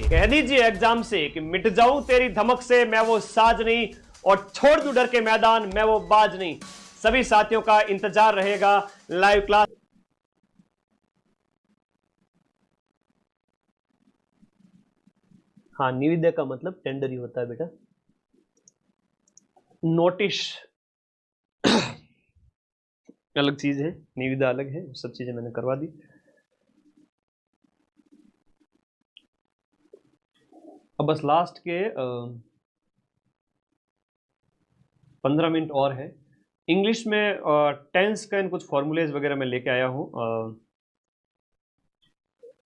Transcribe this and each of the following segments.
कह दीजिए एग्जाम से कि मिट जाऊं तेरी धमक से मैं वो साज नहीं, और छोड़ दूं डर के मैदान मैं वो बाज नहीं। सभी साथियों का इंतजार रहेगा लाइव क्लास। हाँ, निविदा का मतलब टेंडर ही होता है बेटा। नोटिस अलग चीज है, निविदा अलग है, सब चीजें मैंने करवा दी। अब बस लास्ट के 15 मिनट और है। इंग्लिश में टेंस का कुछ फॉर्मूलेज वगैरह मैं लेके आया हूँ।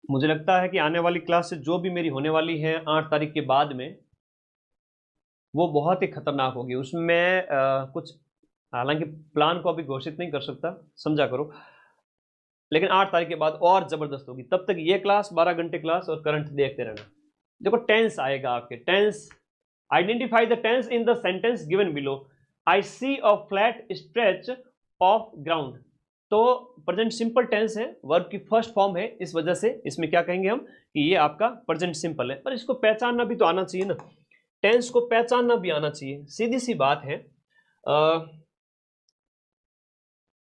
मुझे लगता है कि आने वाली क्लास से जो भी मेरी होने वाली है 8 तारीख के बाद में, वो बहुत ही खतरनाक होगी। उसमें कुछ, हालांकि प्लान को अभी घोषित नहीं कर सकता, समझा करो, लेकिन 8 तारीख के बाद और जबरदस्त होगी। तब तक ये क्लास 12 घंटे क्लास और करंट देखते रहना। देखो टेंस आएगा आपके, tense identify the tense in the sentence given below. I see a flat stretch of ground. तो प्रेजेंट सिंपल टेंस है, वर्ब की फर्स्ट फॉर्म है, इस वजह से इसमें क्या कहेंगे हम कि ये आपका प्रेजेंट सिंपल है। पर इसको पहचानना भी तो आना चाहिए ना, टेंस को पहचानना भी आना चाहिए, सीधी सी बात है।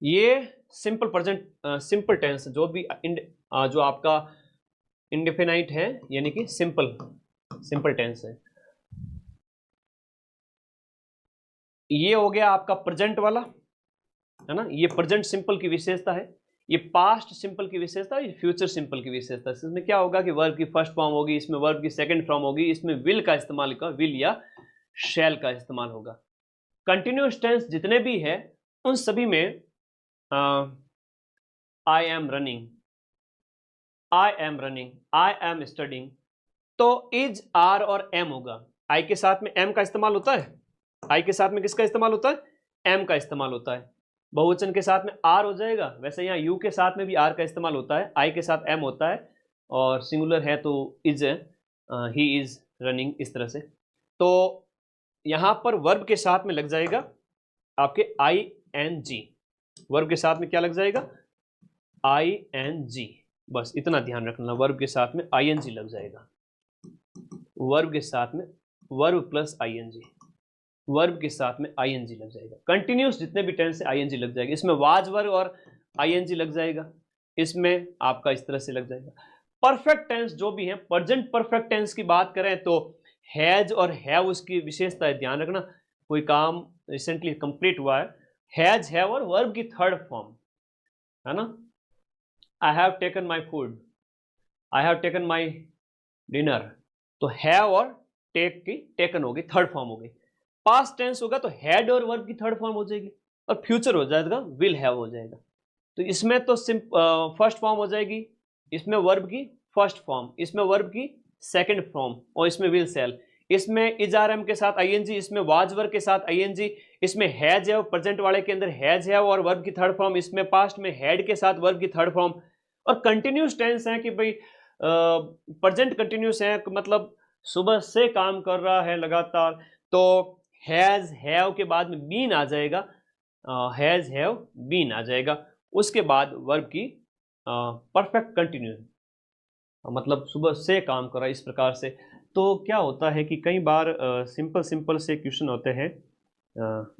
ये सिंपल प्रेजेंट सिंपल टेंस जो भी जो आपका इंडेफिनाइट है, यानी कि सिंपल टेंस है। ये हो गया आपका प्रेजेंट वाला, है ना, ये प्रेजेंट सिंपल की विशेषता है। ये पास्ट सिंपल की विशेषता है, ये फ्यूचर सिंपल की विशेषता है। इसमें क्या होगा कि वर्ब की फर्स्ट फॉर्म होगी, इसमें वर्ब की सेकंड फॉर्म होगी, इसमें विल का इस्तेमाल होगा, विल या शैल का इस्तेमाल होगा। कंटिन्यूअस टेंस जितने भी है उन सभी में I am running, I am running, I am studying, तो इज, आर और एम होगा। आई के साथ में एम का इस्तेमाल होता है, आई के साथ में किसका इस्तेमाल होता है, एम का इस्तेमाल होता है। बहुवचन के साथ में आर हो जाएगा, वैसे यहाँ यू के साथ में भी आर का इस्तेमाल होता है, आई के साथ एम होता है, और सिंगुलर है तो इज, ही इज रनिंग, इस तरह से। तो यहाँ पर वर्ब के साथ में लग जाएगा आपके आई एन जी, वर्ब के साथ में क्या लग जाएगा, आई एन जी। बस इतना ध्यान रखना, वर्ब के साथ में आई एन जी लग जाएगा, वर्ब के साथ में verb plus I N G, verb के साथ में आईएनजी लग जाएगा। कंटिन्यूस जितने भी टेंस है आईएनजी लग जाएगा, इसमें वाज वर्ब और आईएनजी लग जाएगा, इसमें आपका इस तरह से लग जाएगा। परफेक्ट टेंस जो भी है, प्रेजेंट परफेक्ट टेंस की बात करें तो हैज और हैव उसकी विशेषता है, ध्यान रखना। कोई काम रिसेंटली कंप्लीट हुआ है, हैज, हैव और वर्ब की थर्ड फॉर्म, है ना। I have taken my food, I have taken my dinner, तो हैव और टेक की टेकन होगी, थर्ड फॉर्म हो गई। पास्ट टेंस होगा तो हैड और वर्ब की थर्ड फॉर्म हो जाएगी, और फ्यूचर हो जाएगा विल हैव हो जाएगा। तो इसमें तो फर्स्ट फॉर्म हो जाएगी, इसमें वर्ब की फर्स्ट फॉर्म, इसमें वर्ब की सेकंड फॉर्म, और इसमें विल सेल, इसमें इज आर एम के साथ आईएनजी, इसमें वाज वर्ब के साथ आईएनजी, इसमें हैज है प्रेजेंट वाले के अंदर हैज है और वर्ब की थर्ड फॉर्म, इसमें पास्ट में हैड के साथ वर्ब की थर्ड फॉर्म। और कंटिन्यूस टेंस है कि भाई प्रेजेंट कंटिन्यूस है, मतलब सुबह से काम कर रहा है लगातार, तो हैज, हैव के बाद में बीन आ जाएगा, हैज, हैव, बीन आ जाएगा। उसके बाद वर्ब की परफेक्ट कंटिन्यूस, मतलब सुबह से काम कर रहा है, इस प्रकार से। तो क्या होता है कि कई बार सिंपल से क्वेश्चन होते हैं,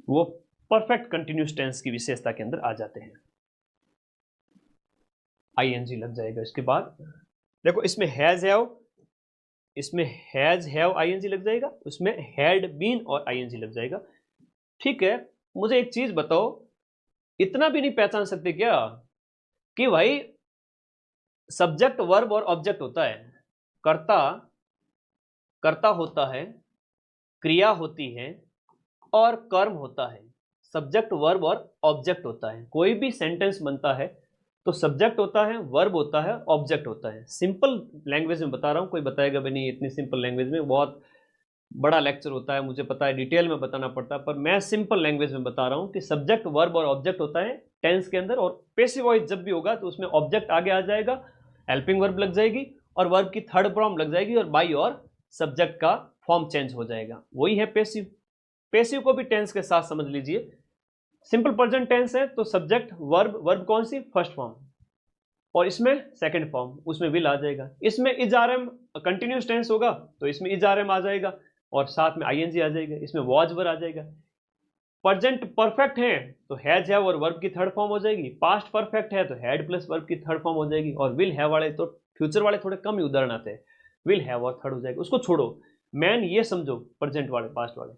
वो परफेक्ट कंटिन्यूस टेंस की विशेषता के अंदर आ जाते हैं। आईएनजी लग जाएगा इसके बाद। देखो इसमें हैज, हैव, इसमें हैज, हैव, आईएनजी लग जाएगा, उसमें हैड, बीन और आईएनजी लग जाएगा। ठीक है, मुझे एक चीज बताओ, इतना भी नहीं पहचान सकते क्या कि भाई सब्जेक्ट, वर्ब और ऑब्जेक्ट होता है, कर्ता कर्ता होता है, क्रिया होती है और कर्म होता है। सब्जेक्ट, वर्ब और ऑब्जेक्ट होता है। कोई भी सेंटेंस बनता है तो सब्जेक्ट होता है, वर्ब होता है, ऑब्जेक्ट होता है। सिंपल लैंग्वेज में बता रहा हूँ, कोई बताएगा भी नहीं इतनी सिंपल लैंग्वेज में, बहुत बड़ा लेक्चर होता है, मुझे पता है, डिटेल में बताना पड़ता है, पर मैं सिंपल लैंग्वेज में बता रहा हूँ कि सब्जेक्ट, वर्ब और ऑब्जेक्ट होता है टेंस के अंदर। और पैसिव वॉइस जब भी होगा तो उसमें ऑब्जेक्ट आगे आ जाएगा, हेल्पिंग वर्ब लग जाएगी और वर्ब की थर्ड फॉर्म लग जाएगी, और बाई और सब्जेक्ट का फॉर्म चेंज हो जाएगा, वही है पैसिव। पैसिव को भी टेंस के साथ समझ लीजिए। सिंपल प्रेजेंट टेंस है तो सब्जेक्ट, वर्ब, वर्ब कौन सी, फर्स्ट फॉर्म, और इसमें सेकंड फॉर्म, उसमें विल आ जाएगा। इसमें is are am continuous tense होगा तो इसमें इज आर एम आ जाएगा और साथ में आईएनजी आ जाएगा, इसमें वॉज वर आ जाएगा। प्रेजेंट परफेक्ट है तो हैज हैव और वर्ब की थर्ड फॉर्म हो जाएगी। पास्ट परफेक्ट है तो हैड प्लस वर्ब की थर्ड फॉर्म हो जाएगी। और विल हैव वाले तो फ्यूचर वाले थोड़े कम ही उदाहरण आते हैं, विल हैव और थर्ड हो जाएगा, उसको छोड़ो। मैन ये समझो प्रेजेंट वाले पास्ट वाले।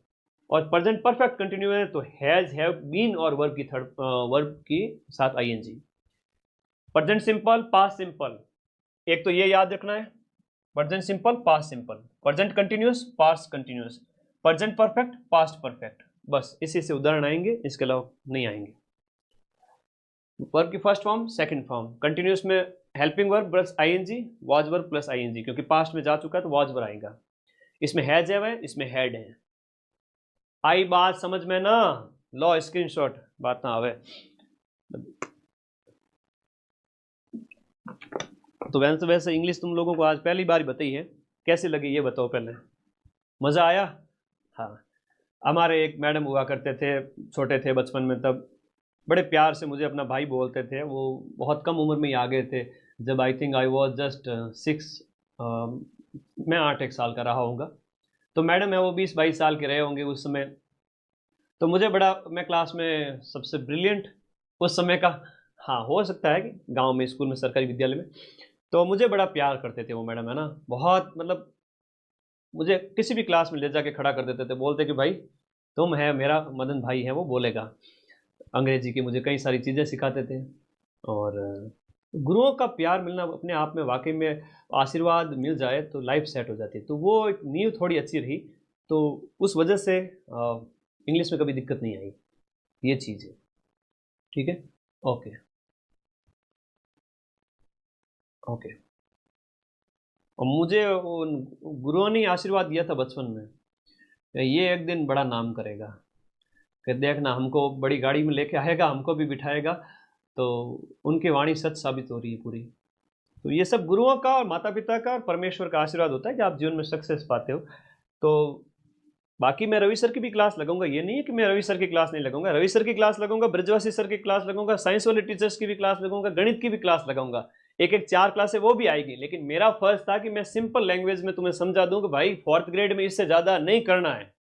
और प्रेजेंट परफेक्ट कंटिन्यू है तो हैज हैव बीन और वर्ब की थर्ड वर्ब की साथ ING. Present simple past simple, एक तो ये याद रखना है, present simple past simple, present continuous past continuous, present perfect past perfect, बस इसी से उदाहरण आएंगे, इसके अलावा नहीं आएंगे। वर्ब की first form second form, continuous में helping verb plus ING, was verb plus ING, क्योंकि पास्ट में जा चुका है तो वॉज वर्ब आएगा। इसमें हैज है, इसमें हैड है। आई बात समझ में ना, लो स्क्रीनशॉट, बात ना आवे तो वैसे इंग्लिश तुम लोगों को आज पहली बार बताई है, कैसी लगी ये बताओ पहले, मजा आया? हाँ, हमारे एक मैडम हुआ करते थे, छोटे थे बचपन में, तब बड़े प्यार से मुझे अपना भाई बोलते थे। वो बहुत कम उम्र में ही आ गए थे, जब I think I was just 6, मैं 8-1 साल का रहा होऊंगा। तो मैडम है वो 20-22 साल के रहे होंगे उस समय। तो मुझे बड़ा, मैं क्लास में सबसे ब्रिलियंट उस समय का, हाँ हो सकता है कि गांव में स्कूल में सरकारी विद्यालय में, तो मुझे बड़ा प्यार करते थे वो मैडम, है ना, बहुत, मतलब मुझे किसी भी क्लास में ले जाके खड़ा कर देते थे, बोलते कि भाई तुम है मेरा मदन भाई है, वो बोलेगा अंग्रेजी की, मुझे कई सारी चीज़ें सिखाते थे। और गुरुओं का प्यार मिलना अपने आप में वाकई में, आशीर्वाद मिल जाए तो लाइफ सेट हो जाती है। तो वो एक नींव थोड़ी अच्छी रही, तो उस वजह से इंग्लिश में कभी दिक्कत नहीं आई, ये चीज़ है। ठीक है, ओके ओके। और मुझे उन गुरुओं ने आशीर्वाद दिया था बचपन में, ये एक दिन बड़ा नाम करेगा, कि देखना हमको बड़ी गाड़ी में लेके आएगा, हमको भी बिठाएगा। तो उनकी वाणी सच साबित हो रही है पूरी। तो ये सब गुरुओं का और माता पिता का और परमेश्वर का आशीर्वाद होता है कि आप जीवन में सक्सेस पाते हो। तो बाकी मैं रवि सर की भी क्लास लगाऊंगा, ये नहीं है कि मैं रवि सर की क्लास नहीं लगाऊंगा, रवि सर की क्लास लगाऊंगा, ब्रजवासी सर की क्लास लगाऊंगा, साइंस वाले टीचर्स की भी क्लास लगाऊंगा, गणित की भी क्लास लगाऊंगा, एक 4 क्लासें वो भी आएगी। लेकिन मेरा फर्ज था कि मैं सिंपल लैंग्वेज में तुम्हें समझा दूं कि भाई 4th ग्रेड में इससे ज्यादा नहीं करना है।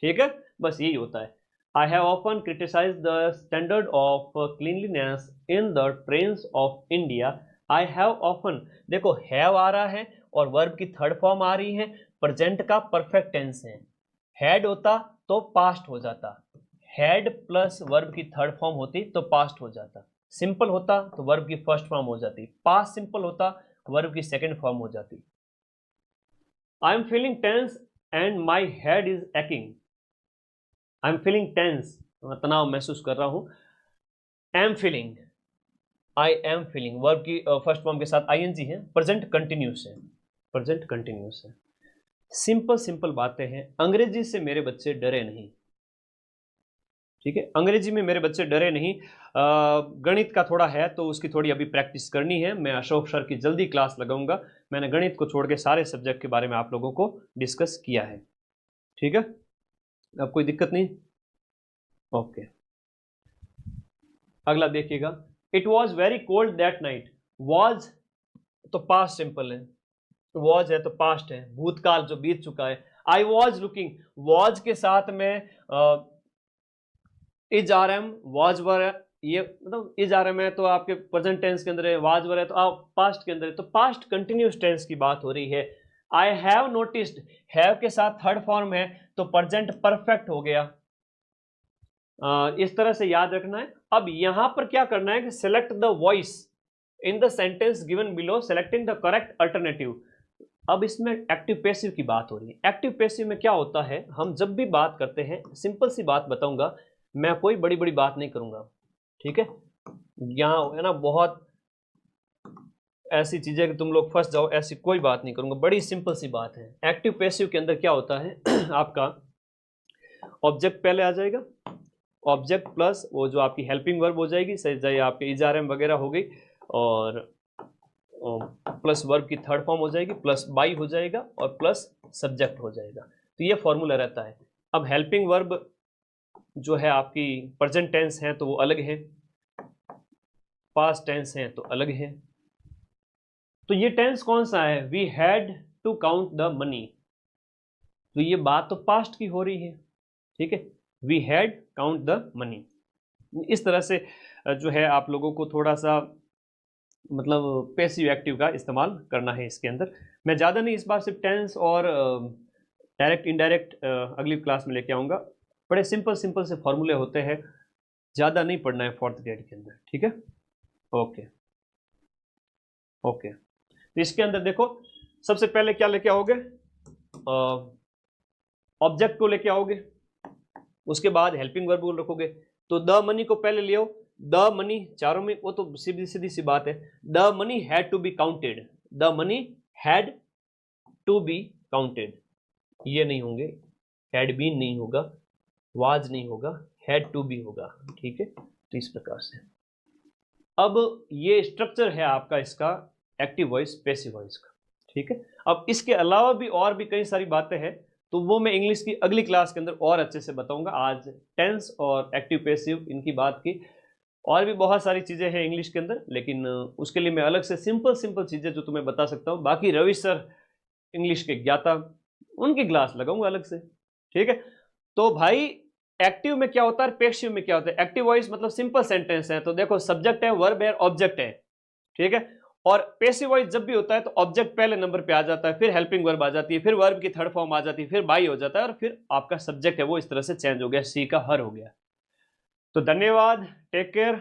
ठीक है, बस यही होता है। I have often criticized the standard of cleanliness in the trains of India. I have often, देखो have आ रहा है और वर्ब की थर्ड फॉर्म आ रही है, प्रेजेंट का परफेक्ट टेंस है। हैड होता तो पास्ट हो जाता, हैड प्लस वर्ब की थर्ड फॉर्म होती तो पास्ट हो जाता। सिंपल होता तो वर्ब की फर्स्ट फॉर्म हो जाती, पास्ट सिंपल होता वर्ब की सेकंड फॉर्म हो जाती। I am feeling tense and my head is aching. I am feeling tense, मैं तनाव महसूस कर रहा हूं। Am feeling, I am feeling, verb की फर्स्ट फॉर्म के साथ आईएनजी है, प्रेजेंट कंटिन्यूस है, प्रेजेंट कंटिन्यूस है। सिंपल सिंपल बातें हैं। अंग्रेजी से मेरे बच्चे डरे नहीं, ठीक है, अंग्रेजी में मेरे बच्चे डरे नहीं। गणित का थोड़ा है तो उसकी थोड़ी अभी प्रैक्टिस करनी है। मैं अशोक सर की जल्दी क्लास लगाऊंगा। मैंने गणित को छोड़ के सारे सब्जेक्ट के बारे में आप लोगों को डिस्कस किया है। ठीक है, अब कोई दिक्कत नहीं, ओके। अगला देखिएगा, it was very cold that night. Was तो पास्ट सिंपल है, वॉज है तो पास्ट है, भूतकाल जो बीत चुका है। आई वॉज लुकिंग, वॉज के साथ में is are am, was were, ये मतलब इज आर एम है तो आपके प्रेजेंट टेंस के अंदर है, वॉज वर है तो आप पास्ट के अंदर है, तो पास्ट कंटिन्यूस टेंस की बात हो रही है। आई हैव नोटिस्ड, हैव के साथ थर्ड फॉर्म है तो प्रेजेंट परफेक्ट हो गया। इस तरह से याद रखना है। अब यहां पर क्या करना है कि select the voice in the sentence given below, selecting the correct alternative. अब इसमें एक्टिव पैसिव की बात हो रही है। एक्टिव पैसिव में क्या होता है, हम जब भी बात करते हैं, सिंपल सी बात बताऊंगा, मैं कोई बड़ी बड़ी बात नहीं करूंगा, ठीक है, यहां है ना बहुत ऐसी चीजें कि तुम लोग फंस जाओ, ऐसी कोई बात नहीं करूंगा, बड़ी सिंपल सी बात है। एक्टिव पैसिव के अंदर क्या होता है आपका ऑब्जेक्ट पहले आ जाएगा, ऑब्जेक्ट प्लस वो जो आपकी हेल्पिंग वर्ब हो जाएगी, चाहे आपके इजारम वगैरह हो गई, और प्लस वर्ब की थर्ड फॉर्म हो जाएगी, प्लस बाई हो जाएगा, और प्लस सब्जेक्ट हो जाएगा। तो ये फॉर्मूला रहता है। अब हेल्पिंग वर्ब जो है आपकी प्रेजेंट टेंस है तो वो अलग है, पास्ट टेंस है तो अलग है। तो ये टेंस कौन सा है? We had to count the money, तो ये बात तो पास्ट की हो रही है, ठीक है। We had count the money. इस तरह से जो है आप लोगों को थोड़ा सा मतलब पैसिव एक्टिव का इस्तेमाल करना है इसके अंदर। मैं ज़्यादा नहीं, इस बार सिर्फ टेंस और डायरेक्ट इनडायरेक्ट अगली क्लास में लेके आऊँगा। बड़े सिंपल सिंपल से फॉर्मूले होते हैं, ज़्यादा नहीं पढ़ना है 4th ग्रेड के अंदर, ठीक है। ओके ओके, तो इसके अंदर देखो सबसे पहले क्या लेके आओगे? ऑब्जेक्ट को लेके आओगे, उसके बाद हेल्पिंग वर्ब को रखोगे। तो द मनी को पहले ले आओ। द मनी चारों में, वो तो सीधी सीधी सी बात है। The money had to be counted, the money had to be counted, ये नहीं होंगे, हैड बीन नहीं होगा, वाज नहीं होगा, हैड टू बी होगा, ठीक है। तो इस प्रकार से अब ये स्ट्रक्चर है आपका इसका एक्टिव वॉइस पैसिव वॉइस का, ठीक है। अब इसके अलावा भी और भी कई सारी बातें हैं, तो वो मैं इंग्लिश की अगली क्लास के अंदर और अच्छे से बताऊंगा। आज टेंस और एक्टिव पैसिव इनकी बात की, और भी बहुत सारी चीज़ें हैं इंग्लिश के अंदर, लेकिन उसके लिए मैं अलग से सिंपल सिंपल चीज़ें जो तुम्हें बता सकता हूँ। बाकी रवि सर इंग्लिश के ज्ञाता, उनकी क्लास लगाऊंगा अलग से, ठीक है। तो भाई एक्टिव में क्या होता है, पैसिव में क्या होता है? एक्टिव वॉइस मतलब सिंपल सेंटेंस है, तो देखो सब्जेक्ट है, वर्ब है, ऑब्जेक्ट है, ठीक है। और पैसिव वॉइस जब भी होता है तो ऑब्जेक्ट पहले नंबर पे आ जाता है, फिर हेल्पिंग वर्ब आ जाती है, फिर वर्ब की थर्ड फॉर्म आ जाती है, फिर बाई हो जाता है, और फिर आपका सब्जेक्ट है वो इस तरह से चेंज हो गया, सी का हर हो गया। तो धन्यवाद, टेक केयर।